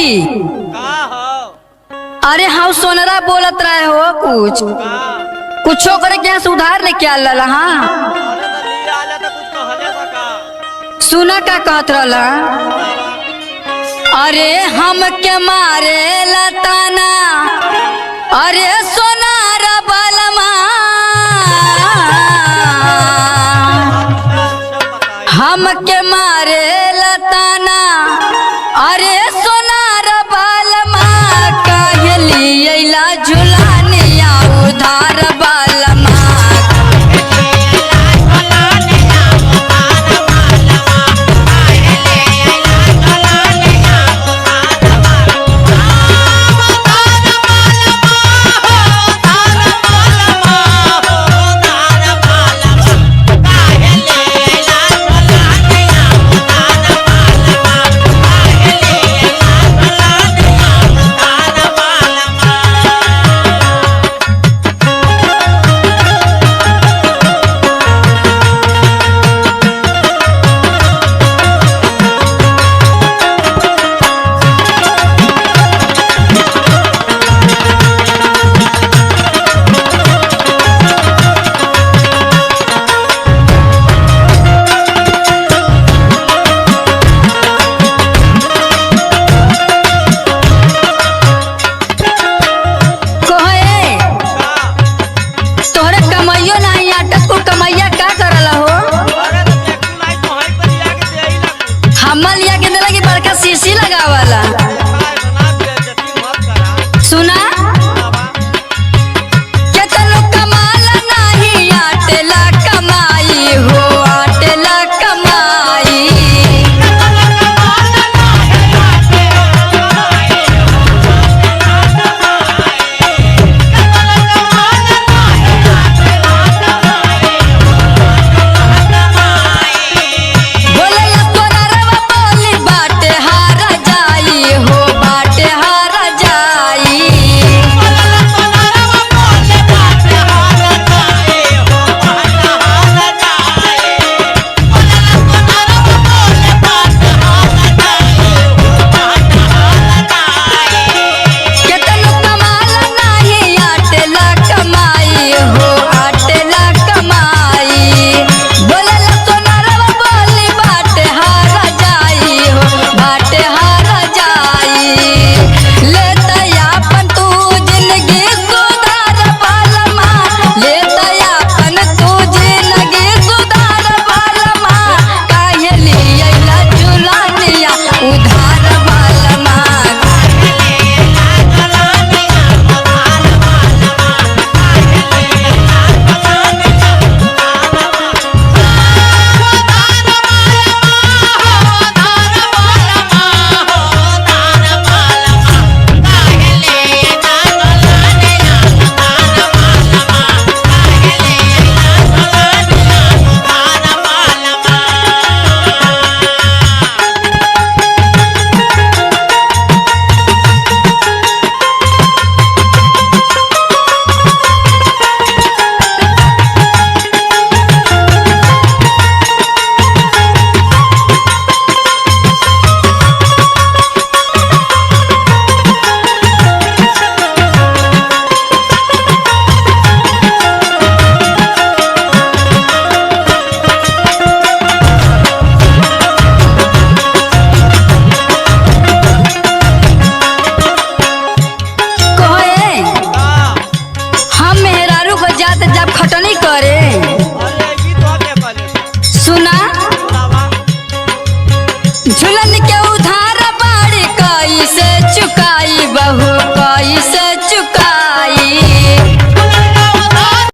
जी का हो? अरे हाँ सोनरा बोलत रहे हो कुछो करे क्या सुधार ले क्या लला हाँ अरे तो नहीं आले तो कुछ कहले सका। सुना का कहत रहला अरे हम के मारे लताना अरे सोनार बलमा हम के मारे लताना अरे सोनार बलमा कहली अइला झुलानिया उधार बलमा शीशी लगावाला सुना केतनो कमाला नहीं आटेला कमाई हो आटेला कमाई झुलन के उधार बाड़ी कैसे चुकाई बहू कैसे चुका